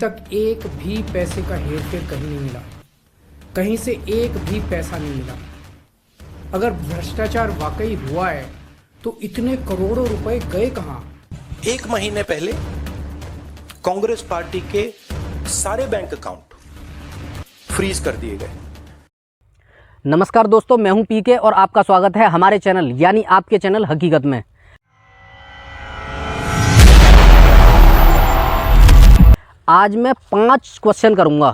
तक एक भी पैसे का हेरफेर कहीं नहीं मिला, कहीं से एक भी पैसा नहीं मिला। अगर भ्रष्टाचार वाकई हुआ है तो इतने करोड़ों रुपए गए कहां? एक महीने पहले कांग्रेस पार्टी के सारे बैंक अकाउंट फ्रीज कर दिए गए। नमस्कार दोस्तों, मैं हूं पीके और आपका स्वागत है हमारे चैनल यानी आपके चैनल हकीकत में। आज मैं 5 क्वेश्चन करूंगा,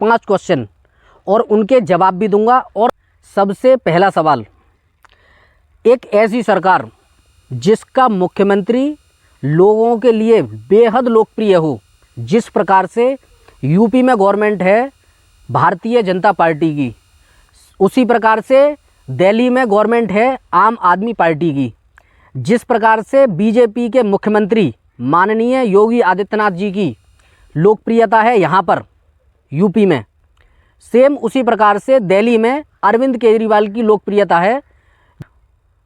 5 क्वेश्चन और उनके जवाब भी दूंगा। और सबसे पहला सवाल, एक ऐसी सरकार जिसका मुख्यमंत्री लोगों के लिए बेहद लोकप्रिय हो, जिस प्रकार से यूपी में गवर्नमेंट है भारतीय जनता पार्टी की, उसी प्रकार से दिल्ली में गवर्नमेंट है आम आदमी पार्टी की, जिस प्रकार से बीजेपी के मुख्यमंत्री माननीय योगी आदित्यनाथ जी की लोकप्रियता है यहाँ पर यूपी में, सेम उसी प्रकार से दिल्ली में अरविंद केजरीवाल की लोकप्रियता है।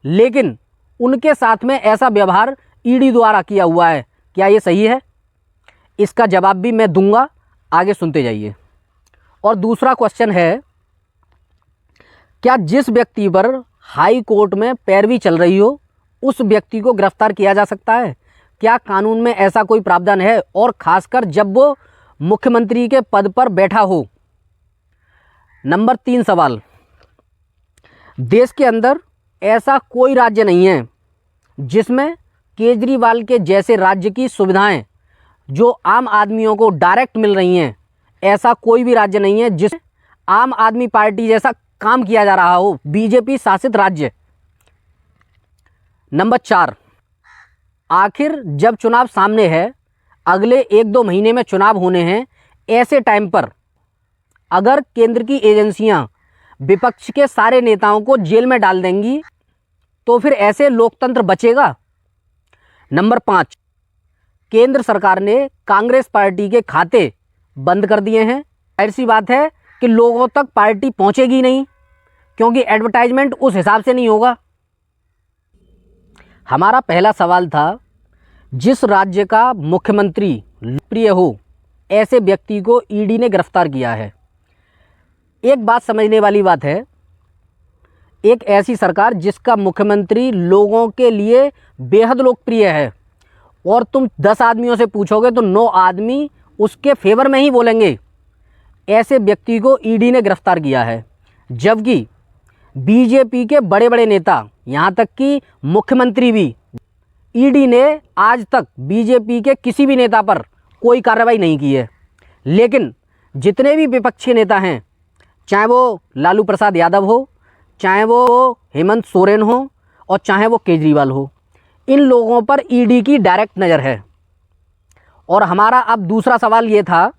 लेकिन उनके साथ में ऐसा व्यवहार ईडी द्वारा किया हुआ है, क्या ये सही है? इसका जवाब भी मैं दूंगा, आगे सुनते जाइए। और दूसरा क्वेश्चन है, क्या जिस व्यक्ति पर हाई कोर्ट में पैरवी चल रही हो उस व्यक्ति को गिरफ्तार किया जा सकता है? क्या कानून में ऐसा कोई प्रावधान है, और खासकर जब वो मुख्यमंत्री के पद पर बैठा हो? नंबर 3 सवाल, देश के अंदर ऐसा कोई राज्य नहीं है जिसमें केजरीवाल के जैसे राज्य की सुविधाएं जो आम आदमियों को डायरेक्ट मिल रही हैं, ऐसा कोई भी राज्य नहीं है जिसमें आम आदमी पार्टी जैसा काम किया जा रहा हो, बीजेपी शासित राज्य। नंबर 4, आखिर जब चुनाव सामने है, अगले 1-2 महीने में चुनाव होने हैं, ऐसे टाइम पर अगर केंद्र की एजेंसियां विपक्ष के सारे नेताओं को जेल में डाल देंगी तो फिर ऐसे लोकतंत्र बचेगा? नंबर 5, केंद्र सरकार ने कांग्रेस पार्टी के खाते बंद कर दिए हैं। जाहिर सी बात है कि लोगों तक पार्टी पहुंचेगी नहीं, क्योंकि एडवर्टाइजमेंट उस हिसाब से नहीं होगा। हमारा पहला सवाल था, जिस राज्य का मुख्यमंत्री लोकप्रिय हो ऐसे व्यक्ति को ईडी ने गिरफ्तार किया है। एक बात समझने वाली बात है, एक ऐसी सरकार जिसका मुख्यमंत्री लोगों के लिए बेहद लोकप्रिय है और तुम 10 आदमियों से पूछोगे तो 9 आदमी उसके फेवर में ही बोलेंगे, ऐसे व्यक्ति को ईडी ने गिरफ्तार किया है। जबकि बीजेपी के बड़े बड़े नेता, यहाँ तक कि मुख्यमंत्री भी, ईडी ने आज तक बीजेपी के किसी भी नेता पर कोई कार्रवाई नहीं की है। लेकिन जितने भी विपक्षी नेता हैं, चाहे वो लालू प्रसाद यादव हो, चाहे वो हेमंत सोरेन हो और चाहे वो केजरीवाल हो, इन लोगों पर ईडी की डायरेक्ट नज़र है। और हमारा अब दूसरा सवाल ये था,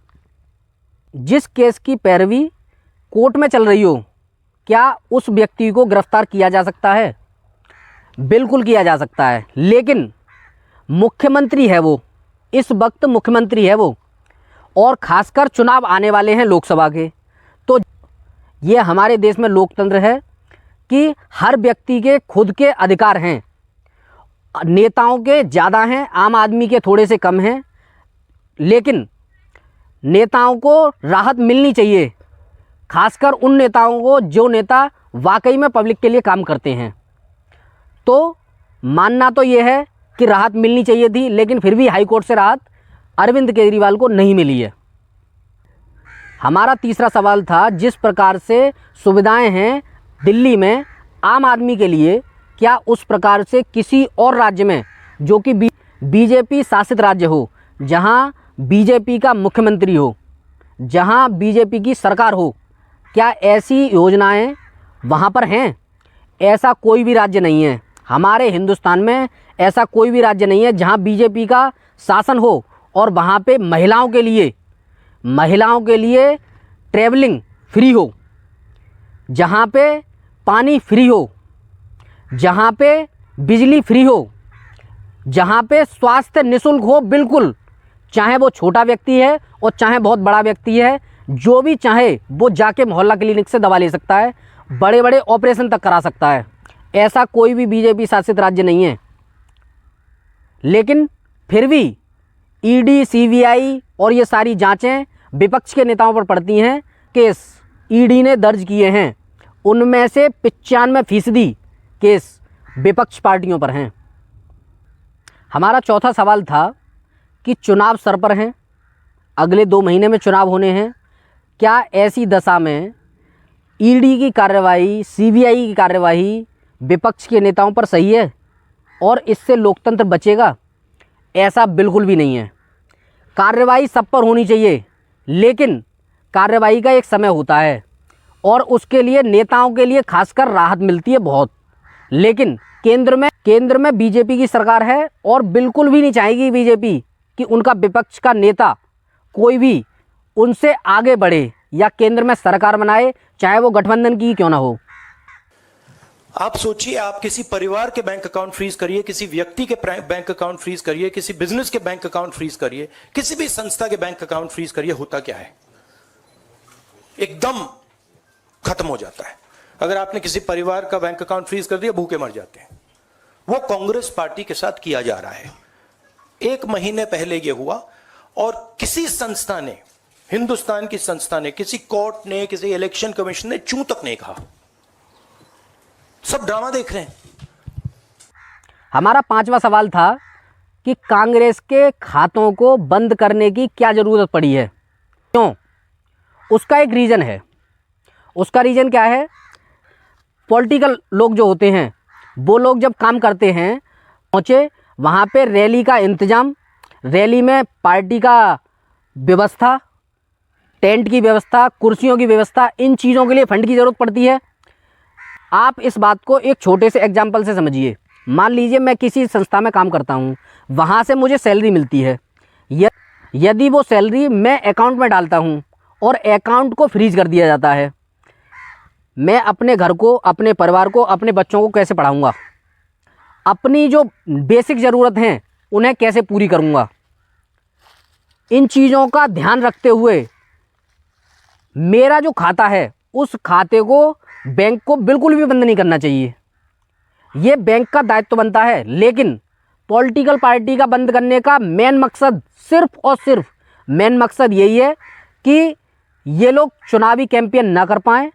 जिस केस की पैरवी कोर्ट में चल रही हो, क्या उस व्यक्ति को गिरफ्तार किया जा सकता है? बिल्कुल किया जा सकता है। लेकिन मुख्यमंत्री है वो, इस वक्त मुख्यमंत्री है वो, और ख़ासकर चुनाव आने वाले हैं लोकसभा के। तो ये हमारे देश में लोकतंत्र है कि हर व्यक्ति के खुद के अधिकार हैं। नेताओं के ज़्यादा हैं, आम आदमी के थोड़े से कम हैं, लेकिन नेताओं को राहत मिलनी चाहिए, खासकर उन नेताओं को जो नेता वाकई में पब्लिक के लिए काम करते हैं। तो मानना तो ये है कि राहत मिलनी चाहिए थी, लेकिन फिर भी हाई कोर्ट से राहत अरविंद केजरीवाल को नहीं मिली है। हमारा तीसरा सवाल था, जिस प्रकार से सुविधाएं हैं दिल्ली में आम आदमी के लिए, क्या उस प्रकार से किसी और राज्य में जो कि बीजेपी शासित राज्य हो, जहां बीजेपी का मुख्यमंत्री हो, जहां बीजेपी की सरकार हो, क्या ऐसी योजनाएं वहां पर हैं? ऐसा कोई भी राज्य नहीं है हमारे हिंदुस्तान में, ऐसा कोई भी राज्य नहीं है जहां बीजेपी का शासन हो और वहां पे महिलाओं के लिए ट्रैवलिंग फ्री हो, जहां पे पानी फ्री हो, जहां पे बिजली फ्री हो, जहां पे स्वास्थ्य निःशुल्क हो बिल्कुल, चाहे वो छोटा व्यक्ति है और चाहे बहुत बड़ा व्यक्ति है, जो भी चाहे वो जाके मोहल्ला क्लिनिक से दवा ले सकता है, बड़े बड़े ऑपरेशन तक करा सकता है। ऐसा कोई भी बीजेपी शासित राज्य नहीं है। लेकिन फिर भी ईडी, सीबीआई और ये सारी जांचें विपक्ष के नेताओं पर पड़ती हैं। केस ईडी ने दर्ज किए हैं, उनमें से 95% केस विपक्ष पार्टियों पर हैं। हमारा चौथा सवाल था कि चुनाव सर पर हैं, अगले 2 महीने में चुनाव होने हैं। क्या ऐसी दशा में ईडी की कार्रवाई, सीबीआई की कार्रवाई विपक्ष के नेताओं पर सही है और इससे लोकतंत्र बचेगा? ऐसा बिल्कुल भी नहीं है। कार्रवाई सब पर होनी चाहिए, लेकिन कार्रवाई का एक समय होता है और उसके लिए नेताओं के लिए खासकर राहत मिलती है बहुत। लेकिन केंद्र में बीजेपी की सरकार है और बिल्कुल भी नहीं चाहेगी बीजेपी कि उनका विपक्ष का नेता कोई भी उनसे आगे बढ़े या केंद्र में सरकार बनाए, चाहे वो गठबंधन की क्यों ना हो। आप सोचिए, आप किसी परिवार के बैंक अकाउंट फ्रीज करिए, किसी व्यक्ति के बैंक अकाउंट फ्रीज करिए, किसी बिजनेस के बैंक अकाउंट फ्रीज करिए, किसी भी संस्था के बैंक अकाउंट फ्रीज करिए, होता क्या है? एकदम खत्म हो जाता है। अगर आपने किसी परिवार का बैंक अकाउंट फ्रीज कर दिया, भूखे मर जाते हैं। वो कांग्रेस पार्टी के साथ किया जा रहा है। 1 महीने पहले ये हुआ और किसी संस्था ने, हिंदुस्तान की संस्था ने, किसी कोर्ट ने, किसी इलेक्शन कमीशन ने चूं तक नहीं कहा। सब ड्रामा देख रहे हैं। हमारा 5वां सवाल था कि कांग्रेस के खातों को बंद करने की क्या ज़रूरत पड़ी है, क्यों? उसका एक रीज़न है। उसका रीज़न क्या है? पॉलिटिकल लोग जो होते हैं, वो लोग जब काम करते हैं, पहुँचे वहाँ पे रैली का इंतज़ाम, रैली में पार्टी का व्यवस्था, टेंट की व्यवस्था, कुर्सियों की व्यवस्था, इन चीज़ों के लिए फंड की ज़रूरत पड़ती है। आप इस बात को एक छोटे से एग्जाम्पल से समझिए। मान लीजिए मैं किसी संस्था में काम करता हूँ, वहाँ से मुझे सैलरी मिलती है। यदि वो सैलरी मैं अकाउंट में डालता हूँ और अकाउंट को फ्रीज कर दिया जाता है, मैं अपने घर को, अपने परिवार को, अपने बच्चों को कैसे पढ़ाऊँगा? अपनी जो बेसिक ज़रूरत हैं उन्हें कैसे पूरी करूँगा? इन चीज़ों का ध्यान रखते हुए मेरा जो खाता है, उस खाते को बैंक को बिल्कुल भी बंद नहीं करना चाहिए। ये बैंक का दायित्व बनता है। लेकिन पॉलिटिकल पार्टी का बंद करने का मेन मकसद, सिर्फ और सिर्फ मेन मकसद यही है कि ये लोग चुनावी कैंपेन ना कर पाएँ